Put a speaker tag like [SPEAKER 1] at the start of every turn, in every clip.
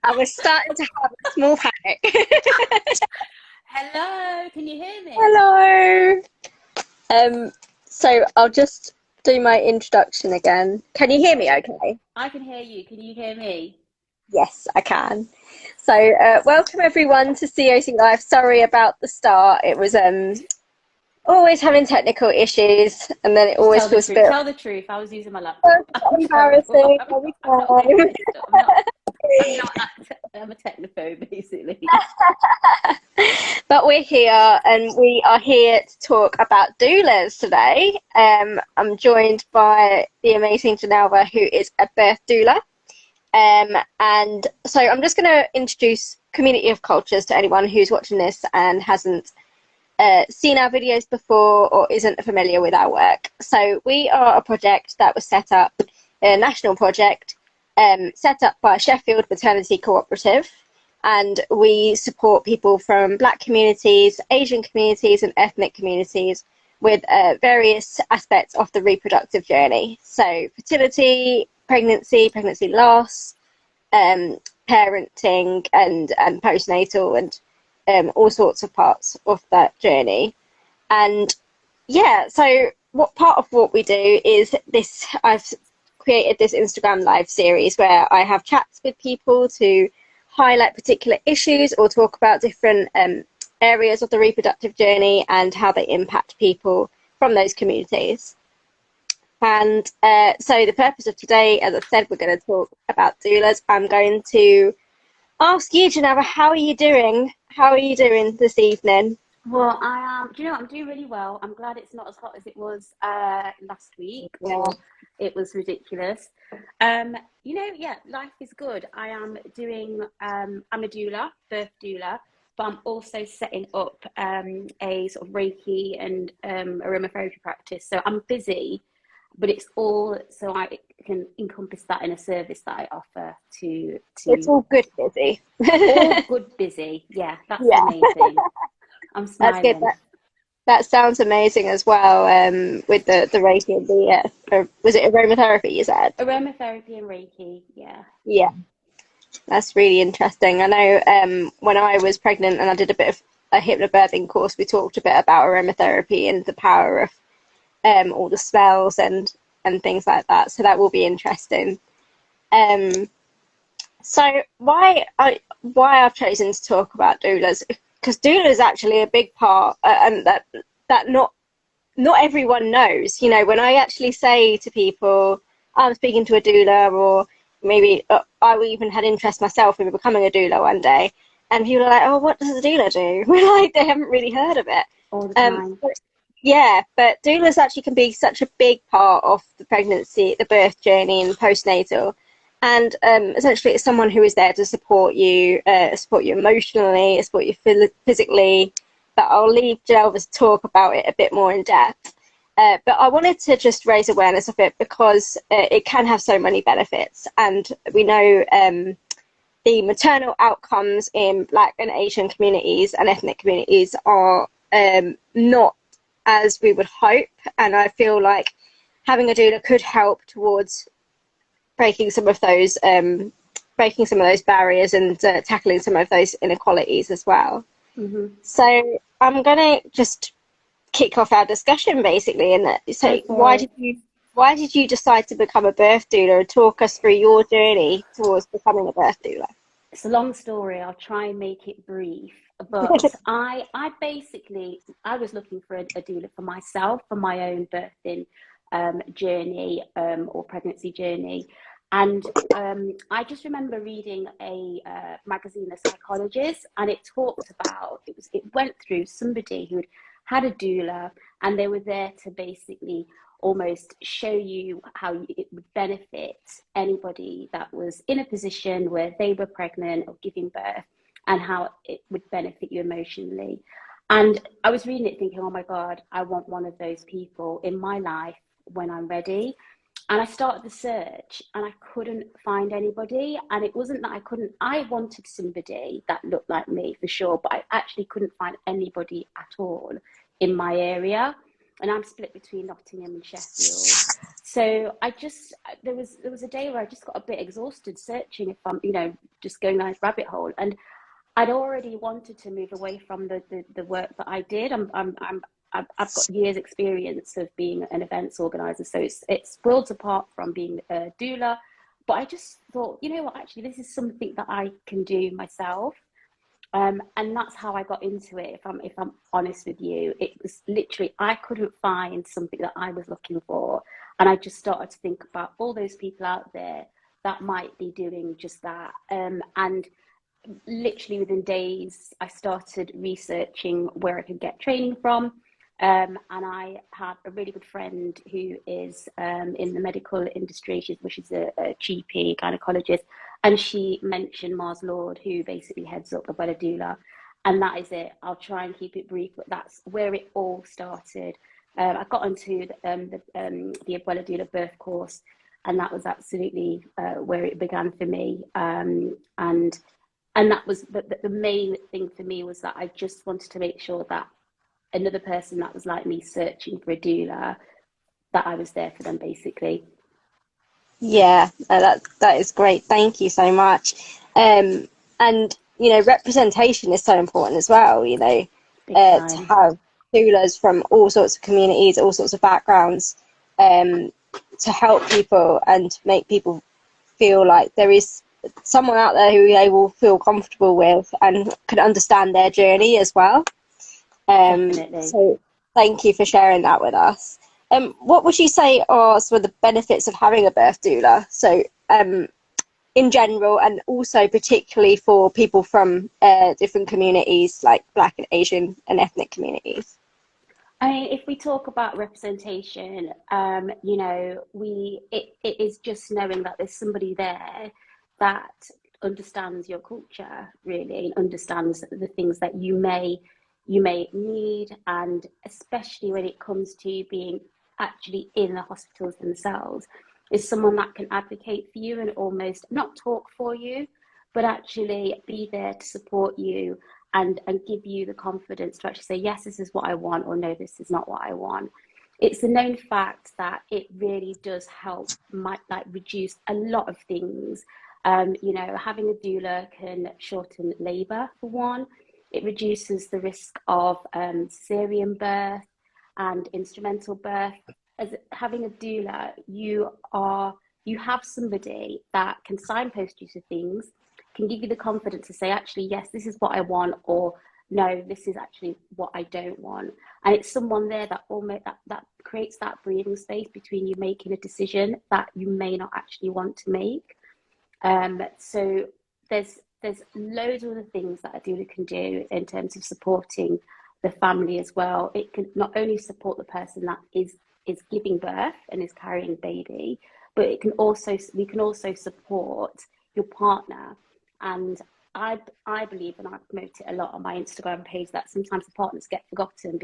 [SPEAKER 1] I was starting to have a small panic.
[SPEAKER 2] Hello, can you hear me?
[SPEAKER 1] Hello. Um, so I'll just do my introduction again. Can you hear me
[SPEAKER 2] Okay,
[SPEAKER 1] okay?
[SPEAKER 2] I can hear you. Can you hear me?
[SPEAKER 1] Yes, I can. So, welcome everyone to COC Live. Sorry about the start. It was always having technical issues, and then it
[SPEAKER 2] Just
[SPEAKER 1] always
[SPEAKER 2] tell the
[SPEAKER 1] feels a
[SPEAKER 2] truth.
[SPEAKER 1] bit
[SPEAKER 2] Tell the truth. I was using my laptop. I'm terrible.
[SPEAKER 1] embarrassing every
[SPEAKER 2] I'm not good at
[SPEAKER 1] time.
[SPEAKER 2] this stuff. I'm not I'm a technophobe, basically.
[SPEAKER 1] But we're here, and we are here to talk about doulas today. I'm joined by the amazing Genelva, who is a birth doula. And so I'm just going to introduce Community of Cultures to anyone who's watching this and hasn't seen our videos before or isn't familiar with our work. So we are a project that was set up, a national project, set up by Sheffield Maternity Cooperative, and we support people from Black communities, Asian communities, and ethnic communities with various aspects of the reproductive journey. So fertility, pregnancy loss, parenting, and postnatal, and all sorts of parts of that journey. And yeah, so what part of what we do is this, I've created this Instagram live series where I have chats with people to highlight particular issues or talk about different areas of the reproductive journey and how they impact people from those communities. And so the purpose of today, as I said, we're going to talk about doulas. I'm going to ask you, Geneva, how are you doing? How are you doing this evening?
[SPEAKER 2] Well, I am. Do you know what? I'm doing really well. I'm glad it's not as hot as it was last week,
[SPEAKER 1] Yeah.
[SPEAKER 2] or it was ridiculous. Yeah, life is good. I am doing. I'm a doula, birth doula, but I'm also setting up a sort of Reiki and aromatherapy practice. So I'm busy, but it's all so I can encompass that in a service that I offer
[SPEAKER 1] It's
[SPEAKER 2] to
[SPEAKER 1] all good, busy.
[SPEAKER 2] all good busy. Yeah, that's the
[SPEAKER 1] Yeah,
[SPEAKER 2] main thing. I'm
[SPEAKER 1] that's good.
[SPEAKER 2] smiling.
[SPEAKER 1] That sounds amazing as well. With the Reiki and the was it aromatherapy you said?
[SPEAKER 2] Aromatherapy and Reiki, yeah.
[SPEAKER 1] Yeah, that's really interesting. I know when I was pregnant and I did a bit of a hypnobirthing course, we talked a bit about aromatherapy and the power of all the smells and things like that. So that will be interesting. Um, so why I've chosen to talk about doulas, because doula is actually a big part, and that not everyone knows. You know, when I actually say to people, I'm speaking to a doula, or maybe I even had interest myself in becoming a doula one day, and people are like, oh, what does a doula do? We're like, they haven't really heard of it.
[SPEAKER 2] All the
[SPEAKER 1] Um,
[SPEAKER 2] time.
[SPEAKER 1] yeah, but doulas actually can be such a big part of the pregnancy, the birth journey, and postnatal. And essentially, it's someone who is there to support you emotionally, support you physically. But I'll leave Genelva to talk about it a bit more in depth. But I wanted to just raise awareness of it because it can have so many benefits. And we know the maternal outcomes in Black and Asian communities and ethnic communities are not as we would hope. And I feel like having a doula could help towards breaking some of those barriers and tackling some of those inequalities as well.
[SPEAKER 2] Hmm.
[SPEAKER 1] So I'm gonna just kick off our discussion basically, and
[SPEAKER 2] Go
[SPEAKER 1] so
[SPEAKER 2] for it.
[SPEAKER 1] why did you decide to become a birth doula? Talk us through your journey towards becoming a birth doula.
[SPEAKER 2] It's a long story. I'll try and make it brief. But I basically, I was looking for a doula for myself, for my own birthing journey or pregnancy journey. And I just remember reading a magazine, The Psychologist, and it talked about, it went through somebody who had a doula, and they were there to basically almost show you how it would benefit anybody that was in a position where they were pregnant or giving birth, and how it would benefit you emotionally. And I was reading it thinking, oh my God, I want one of those people in my life when I'm ready. And I started the search and I couldn't find anybody. And it wasn't that I couldn't, I wanted somebody that looked like me for sure, but I actually couldn't find anybody at all in my area. And I'm split between Nottingham and Sheffield. So there was a day where I just got a bit exhausted searching, if I'm, just going down this rabbit hole, and I'd already wanted to move away from the work that I did. I've got years experience of being an events organizer, so it's worlds apart from being a doula. But I just thought, you know what, actually, this is something that I can do myself. And that's how I got into it. If I'm honest with you, it was literally, I couldn't find something that I was looking for, and I just started to think about all those people out there that might be doing just that. And literally within days, I started researching where I could get training from. And I have a really good friend who is in the medical industry, which is a GP gynecologist, and she mentioned Mars Lord, who basically heads up Abuela Doula, and that is it. I'll try and keep it brief, but that's where it all started. I got onto the Abuela Doula birth course, and that was absolutely where it began for me. And that was the main thing for me, was that I just wanted to make sure that another person that was like me searching for a doula, that I was there for them, basically.
[SPEAKER 1] Yeah, that is great. Thank you so much. And representation is so important as well.
[SPEAKER 2] Big
[SPEAKER 1] To
[SPEAKER 2] time.
[SPEAKER 1] have doulas from all sorts of communities, all sorts of backgrounds, to help people and make people feel like there is someone out there who they will feel comfortable with and can understand their journey as well.
[SPEAKER 2] Definitely.
[SPEAKER 1] So thank you for sharing that with us. What would you say are some of the benefits of having a birth doula? So, in general, and also particularly for people from different communities, like Black and Asian and ethnic communities.
[SPEAKER 2] I mean, if we talk about representation, it is just knowing that there's somebody there that understands your culture, really, and understands the things that you may need, and especially when it comes to being actually in the hospitals themselves, is someone that can advocate for you and almost not talk for you, but actually be there to support you, and give you the confidence to actually say, yes, this is what I want, or no, this is not what I want. It's a known fact that it really does help, might like reduce a lot of things. Having a doula can shorten labor, for one. It reduces the risk of cesarean birth and instrumental birth. As having a doula, you have somebody that can signpost you to things, can give you the confidence to say, actually, yes, this is what I want, or no, this is actually what I don't want. And it's someone there that almost that creates that breathing space between you making a decision that you may not actually want to make. So there's loads of other things that a doula can do in terms of supporting the family as well. It can not only support the person that is giving birth and is carrying baby, but we can also support your partner. And I believe, and I promote it a lot on my Instagram page, that sometimes the partners get forgotten,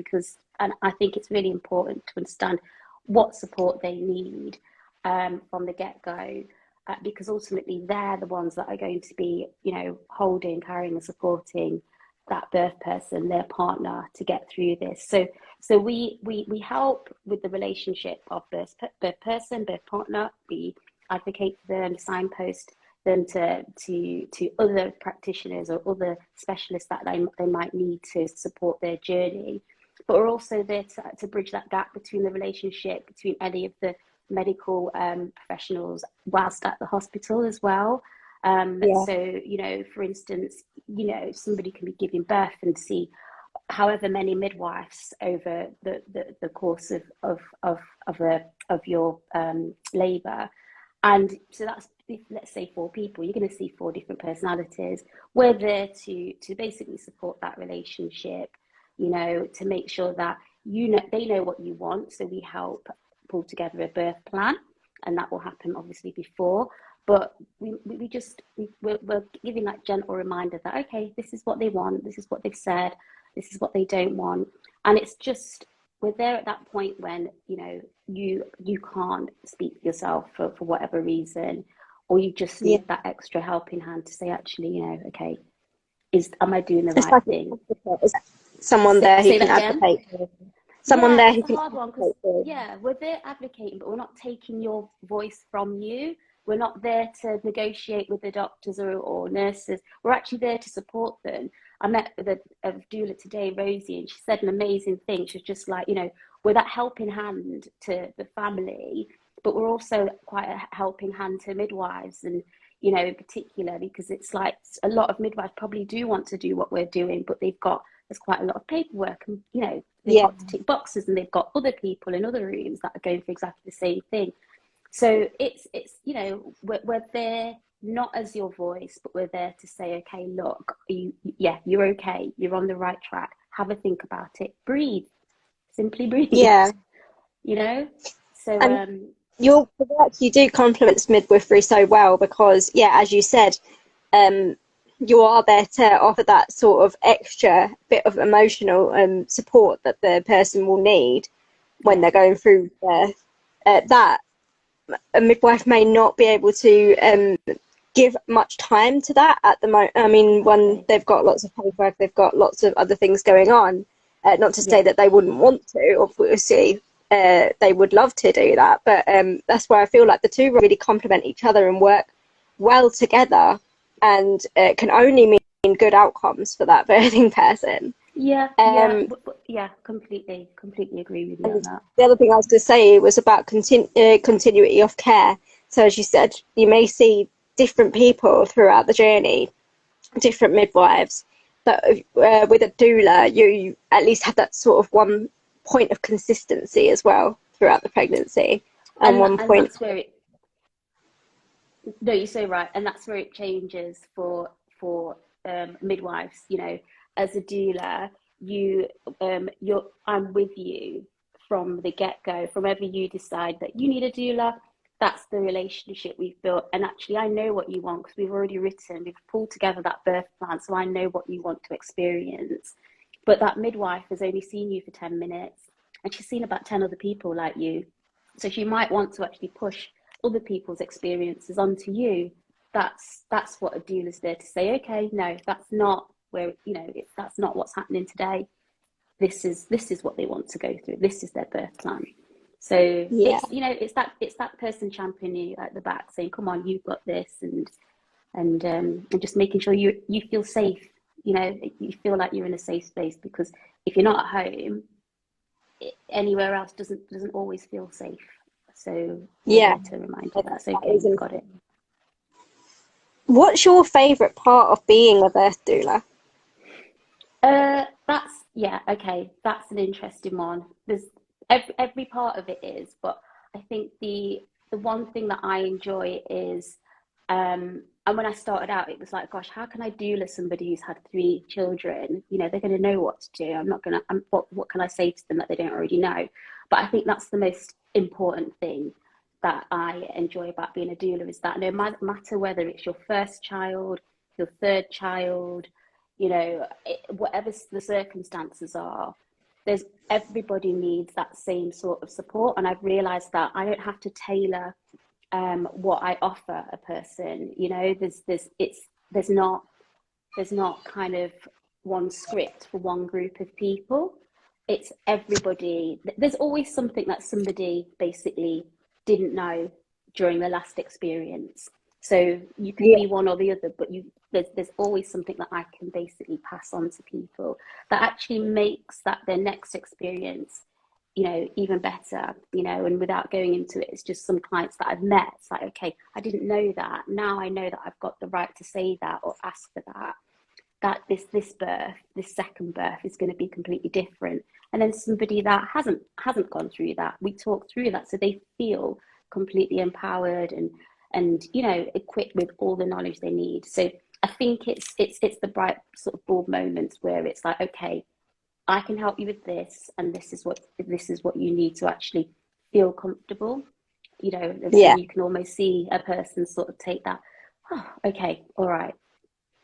[SPEAKER 2] and I think it's really important to understand what support they need from the get-go, because ultimately they're the ones that are going to be, holding, carrying, and supporting that birth person, their partner, to get through this. So we help with the relationship of birth person, birth partner. We advocate for them, signpost them to other practitioners or other specialists that they might need to support their journey. But we're also there to bridge that gap between the relationship between any of the medical professionals whilst at the hospital as well.
[SPEAKER 1] Yeah.
[SPEAKER 2] So, for instance, somebody can be giving birth and see however many midwives over the course of your labour. And so that's, let's say, 4 people, you're going to see 4 different personalities. We're there to basically support that relationship, to make sure that they know what you want. So we help pull together a birth plan, and that will happen obviously before. But we're giving that gentle reminder that, okay, this is what they want, this is what they've said, this is what they don't want. And it's just, we're there at that point when, you can't speak for yourself for whatever reason, or you just
[SPEAKER 1] Yeah.
[SPEAKER 2] need that extra helping hand to say, actually, okay, am I doing the
[SPEAKER 1] It's
[SPEAKER 2] right
[SPEAKER 1] like
[SPEAKER 2] thing?
[SPEAKER 1] someone there who
[SPEAKER 2] Say
[SPEAKER 1] can
[SPEAKER 2] that again.
[SPEAKER 1] advocate for you. someone
[SPEAKER 2] Yeah,
[SPEAKER 1] there
[SPEAKER 2] it's
[SPEAKER 1] who
[SPEAKER 2] a
[SPEAKER 1] can
[SPEAKER 2] hard one because,
[SPEAKER 1] advocate for.
[SPEAKER 2] yeah, we're there advocating, but we're not taking your voice from you. We're not there to negotiate with the doctors or nurses. We're actually there to support them. I met with a doula today, Rosie, and she said an amazing thing. She was just like, we're that helping hand to the family, but we're also quite a helping hand to midwives and, in particular, because it's like a lot of midwives probably do want to do what we're doing, but there's quite a lot of paperwork and, they've
[SPEAKER 1] Yeah,
[SPEAKER 2] got to tick boxes and they've got other people in other rooms that are going through exactly the same thing. So it's we're there not as your voice, but we're there to say, okay, look, you're okay, you're on the right track. Have a think about it. Breathe, simply breathe.
[SPEAKER 1] yeah.
[SPEAKER 2] You know. So
[SPEAKER 1] And the work you do complements midwifery so well because, yeah, as you said, um, you are there to offer that sort of extra bit of emotional support that the person will need when
[SPEAKER 2] yeah,
[SPEAKER 1] they're going through birth. That a midwife may not be able to give much time to that at the moment. I mean, when
[SPEAKER 2] exactly.
[SPEAKER 1] they've got lots of paperwork, they've got lots of other things going on. Not to say
[SPEAKER 2] Yeah,
[SPEAKER 1] that they wouldn't want to, obviously, they would love to do that, but that's where I feel like the two really complement each other and work well together, and can only mean good outcomes for that birthing person.
[SPEAKER 2] yeah, yeah,
[SPEAKER 1] Um,
[SPEAKER 2] yeah. Completely agree with you on
[SPEAKER 1] and
[SPEAKER 2] that.
[SPEAKER 1] the other thing I was going to say was about continuity of care. So as you said, you may see different people throughout the journey, different midwives, but with a doula, you at least have that sort of one point of consistency as well throughout the pregnancy, and one
[SPEAKER 2] And
[SPEAKER 1] point.
[SPEAKER 2] that's where it. No, you're so right, and that's where it changes for midwives. As a doula, I'm with you from the get go. From ever you decide that you need a doula, that's the relationship we've built. And actually, I know what you want because we've pulled together that birth plan, so I know what you want to experience. But that midwife has only seen you for 10 minutes, and she's seen about 10 other people like you, so she might want to actually push other people's experiences onto you. That's what a doula is there to say. Okay, no, that's not where that's not what's happening today. This is what they want to go through. This is their birth plan. So
[SPEAKER 1] Yeah,
[SPEAKER 2] it's that person championing you at the back, saying, "Come on, you've got this," and just making sure you feel safe. You feel like you're in a safe space, because if you're not at home, anywhere else doesn't always feel safe. So we're
[SPEAKER 1] yeah,
[SPEAKER 2] there to remind you
[SPEAKER 1] that,
[SPEAKER 2] that it's
[SPEAKER 1] that
[SPEAKER 2] okay,
[SPEAKER 1] is
[SPEAKER 2] you've got it.
[SPEAKER 1] important. What's your favourite part of being a birth doula?
[SPEAKER 2] That's yeah, okay. That's an interesting one. There's every part of it is, but I think the one thing that I enjoy is, and when I started out, it was like, gosh, how can I doula somebody who's had 3 children? They're going to know what to do. I'm not going to. What can I say to them that they don't already know? But I think that's the most important thing that I enjoy about being a doula, is that no matter whether it's your first child, your third child, whatever the circumstances are, there's everybody needs that same sort of support. And I've realized that I don't have to tailor what I offer a person. There's not kind of one script for one group of people. It's everybody. There's always something that somebody basically didn't know during the last experience. So you can
[SPEAKER 1] Yeah,
[SPEAKER 2] be one or the other, but there's always something that I can basically pass on to people that actually makes that their next experience, even better. And without going into it, it's just some clients that I've met. It's like, okay, I didn't know that. Now I know that I've got the right to say that or ask for that. That this second birth is going to be completely different. And then somebody that hasn't gone through that, we talk through that so they feel completely empowered and equipped with all the knowledge they need. So I think it's the bright sort of bold moments where it's like, okay, I can help you with this, and this is what you need to actually feel comfortable.
[SPEAKER 1] yeah,
[SPEAKER 2] And you can almost see a person sort of take that. Oh, okay, all right,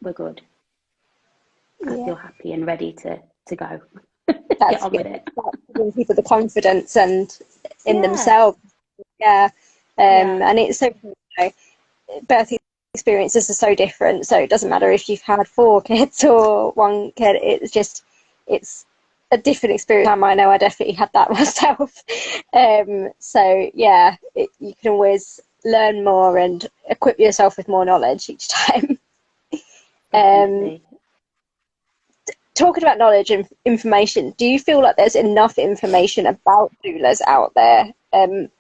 [SPEAKER 2] we're good. I
[SPEAKER 1] yeah.
[SPEAKER 2] feel happy and ready to go. Get
[SPEAKER 1] That's
[SPEAKER 2] on
[SPEAKER 1] good.
[SPEAKER 2] with it.
[SPEAKER 1] That's giving people the confidence and in
[SPEAKER 2] Yeah,
[SPEAKER 1] themselves. Yeah,
[SPEAKER 2] yeah,
[SPEAKER 1] and it's so, birthing experiences are so different. So it doesn't matter if you've had 4 kids or 1 kid. It's just it's a different experience. I know I definitely had that myself. So yeah, you can always learn more and equip yourself with more knowledge each time. Um,
[SPEAKER 2] Definitely.
[SPEAKER 1] Talking about knowledge and information, do you feel like there's enough information about doulas out there? And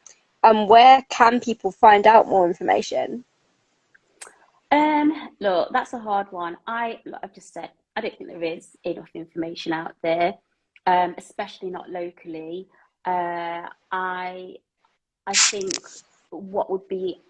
[SPEAKER 1] where can people find out more information?
[SPEAKER 2] Look, that's a hard one. Like I've just said, I don't think there is enough information out there, especially not locally. I think what would be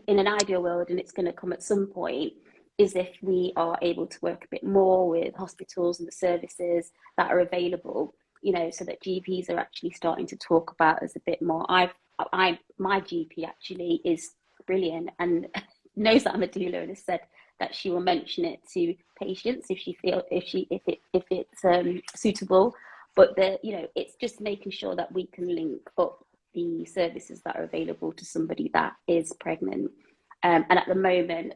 [SPEAKER 2] in an ideal world, and it's going to come at some point, is if we are able to work a bit more with hospitals and the services that are available, so that GPs are actually starting to talk about us a bit more. My GP actually is brilliant and knows that I'm a doula and has said that she will mention it to patients if it's suitable. But it's just making sure that we can link up the services that are available to somebody that is pregnant. And at the moment,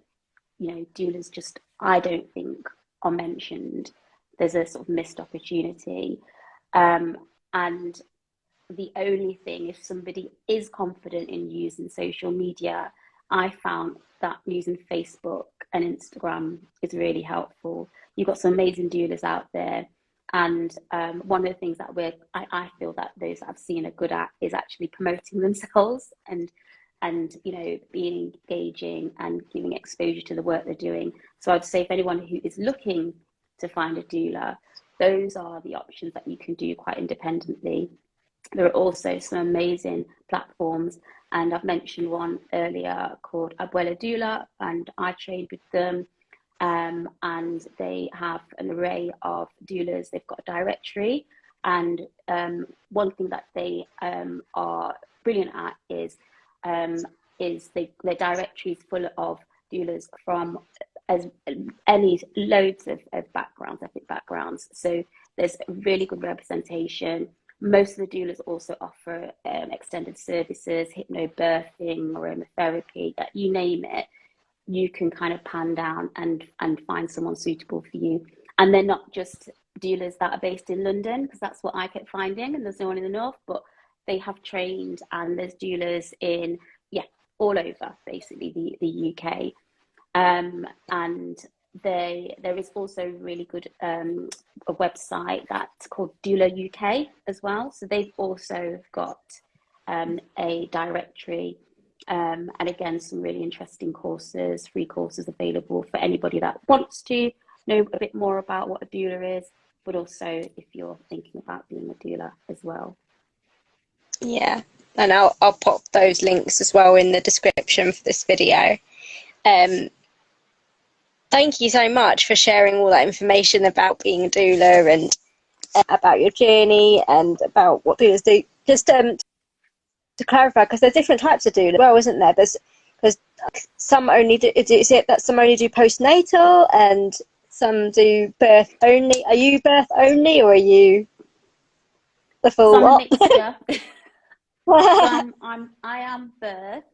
[SPEAKER 2] doulas just, I don't think, are mentioned. There's a sort of missed opportunity. And the only thing, if somebody is confident in using social media, I found that using Facebook and Instagram is really helpful. You've got some amazing doulas out there. And one of the things that I feel that those that I've seen are good at is actually promoting themselves and being engaging and giving exposure to the work they're doing. So I'd say if anyone who is looking to find a doula, those are the options that you can do quite independently. There are also some amazing platforms, and I've mentioned one earlier called Abuela Doula, and I trained with them. And they have an array of doulas. They've got a directory, and one thing that they are brilliant at is their directory is full of doulas from as loads of backgrounds, ethnic backgrounds. So there's really good representation. Most of the doulas also offer extended services, hypnobirthing, aromatherapy, you name it. You can kind of pan down and find someone suitable for you. And they're not just doulas that are based in London, because that's what I kept finding, and there's no one in the north, but they have trained, and there's doulas in, all over basically the UK. And there is also really good a website that's called Doula UK as well. So they've also got a directory, and again, some really interesting courses, free courses available for anybody that wants to know a bit more about what a doula is, but also if you're thinking about being a doula as well.
[SPEAKER 1] Yeah, and I'll pop those links as well in the description for this video. Thank you so much for sharing all that information about being a doula and about your journey and about what doulas do. Just to clarify, because there's different types of doula as well, isn't there? Because some only do, is it that some only do postnatal and some do birth only? Are you birth only, or are you the
[SPEAKER 2] So
[SPEAKER 1] full
[SPEAKER 2] I'm a
[SPEAKER 1] lot?
[SPEAKER 2] mixture. So I am birth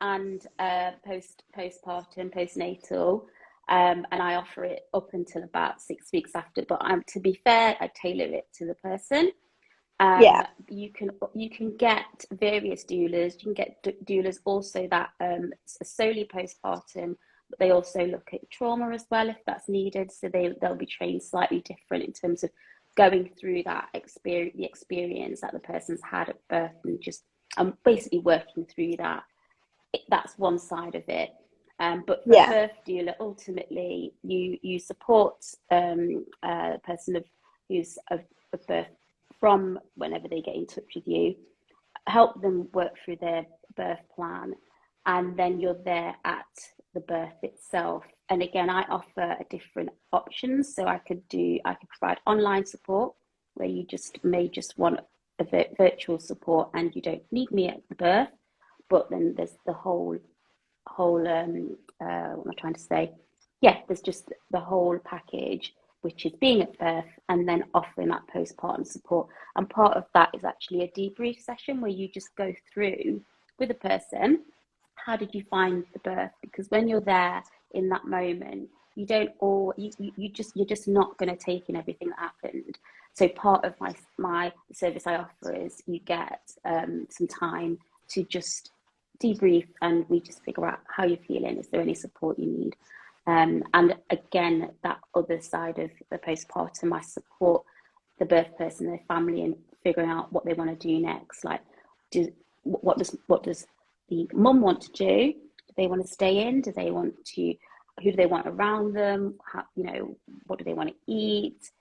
[SPEAKER 2] and postpartum, postnatal, and I offer it up until about 6 weeks after. But to be fair, I tailor it to the person.
[SPEAKER 1] Yeah,
[SPEAKER 2] You can get various doulas. You can get doulas also that are solely postpartum, but they also look at trauma as well if that's needed. So they'll be trained slightly different in terms of going through that experience, the experience that the person's had at birth, and just basically working through that. That's one side of it. But for a
[SPEAKER 1] yeah,
[SPEAKER 2] birth doula, ultimately you support a person who's of birth from whenever they get in touch with you, help them work through their birth plan, and then you're there at the birth itself. And again, I offer different options. So I could provide online support where you may just want a virtual support and you don't need me at the birth. But then there's the whole what am I trying to say? Yeah, there's just the whole package, which is being at birth and then offering that postpartum support. And part of that is actually a debrief session where you just go through with a person, how did you find the birth? Because when you're there in that moment, you're just not going to take in everything that happened. So part of my service I offer is you get some time to just debrief, and we just figure out how you're feeling. Is there any support you need? And again, that other side of the postpartum, I support the birth person, their family, in figuring out what they want to do next. Like, what does the mum want to do? Do they want to stay in? Do they want to? Who do they want around them? How, what do they want to eat?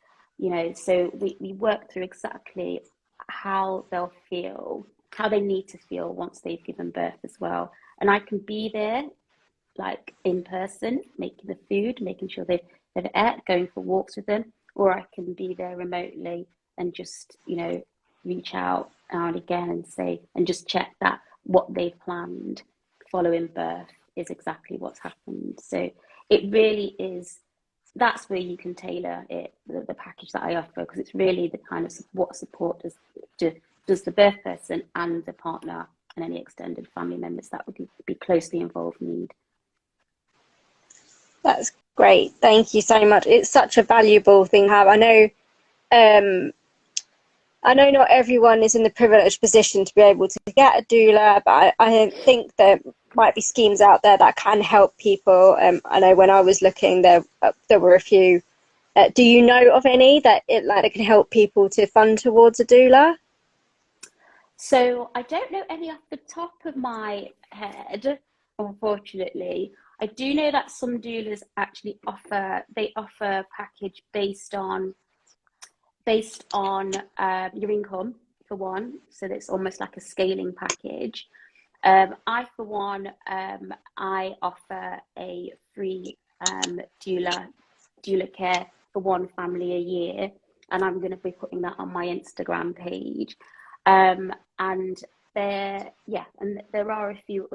[SPEAKER 2] So we work through exactly how they'll feel, how they need to feel once they've given birth as well. And I can be there, like in person, making the food, making sure they've ate, going for walks with them, or I can be there remotely and just, reach out now and again and say, and just check that what they've planned following birth is exactly what's happened. So it really is, that's where you can tailor it, the package that I offer, because it's really the kind of what support does the birth person and the partner and any extended family members that would be closely involved need.
[SPEAKER 1] That's great. Thank you so much. It's such a valuable thing to have. I know not everyone is in the privileged position to be able to get a doula, but I think there might be schemes out there that can help people. I know when I was looking, there were a few. Do you know of any that it can help people to fund towards a doula?
[SPEAKER 2] So I don't know any off the top of my head, unfortunately. I do know that some doulas actually offer a package based on your income, for one, so it's almost like a scaling package. I, for one, I offer a free doula care for one family a year, and I'm going to be putting that on my Instagram page. And there are a few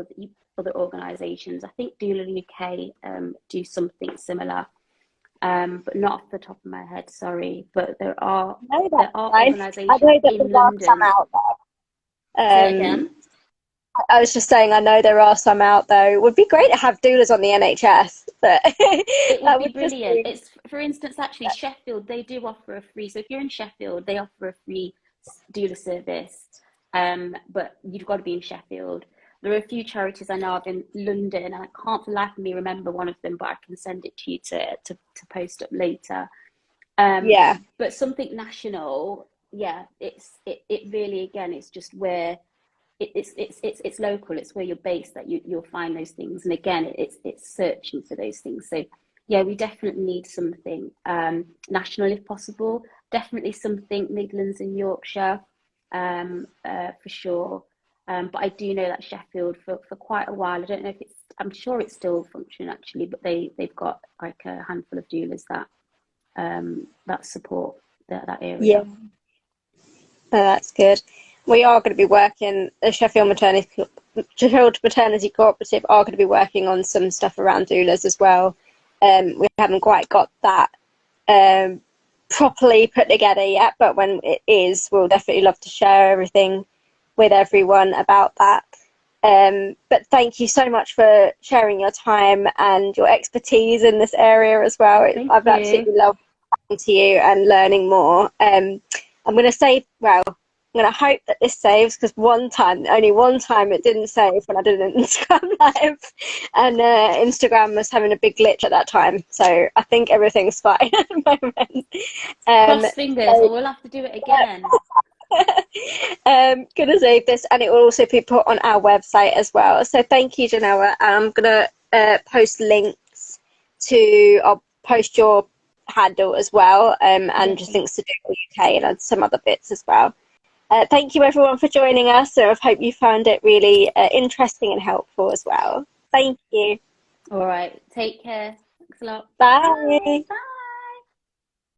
[SPEAKER 2] other organisations. I think Doula UK do something similar. But not off the top of my head, sorry. But there are organisations in London.
[SPEAKER 1] Out there.
[SPEAKER 2] Say again?
[SPEAKER 1] I was just saying, I know there are some out there. It would be great to have doulas on the NHS. But
[SPEAKER 2] it would be brilliant. It's, for instance, actually Sheffield, they do offer a free. So if you're in Sheffield, they offer a free doula service. But you've got to be in Sheffield. There are a few charities I know of in London, and I can't for the life of me remember one of them, but I can send it to you to post up later. But something national, it really, again, it's just where it's local. It's where you're based that you'll find those things, and again, it's searching for those things. So yeah, we definitely need something national if possible. Definitely something Midlands and Yorkshire, for sure. But I do know that Sheffield for quite a while, I don't know if I'm sure it's still functioning actually, but they've got like a handful of doulas that support that area.
[SPEAKER 1] Yeah, that's good. We are going to be working, the Sheffield Maternity Cooperative are going to be working on some stuff around doulas as well. We haven't quite got that properly put together yet, but when it is, we'll definitely love to share everything with everyone about that. But thank you so much for sharing your time and your expertise in this area as well. I've absolutely loved talking to you and learning more. I'm going to hope that this saves, because only one time it didn't save when I did an Instagram live, and Instagram was having a big glitch at that time. So I think everything's fine at the moment.
[SPEAKER 2] Cross fingers, or we'll have to do it again.
[SPEAKER 1] Gonna save this, and it will also be put on our website as well. So thank you, Genelva. I'm gonna post links I'll post your handle as well, and just links to Doula UK and some other bits as well. Thank you everyone for joining us. So I hope you found it really interesting and helpful as well. Thank you.
[SPEAKER 2] All right, take care. Thanks a lot.
[SPEAKER 1] Bye.
[SPEAKER 2] Bye.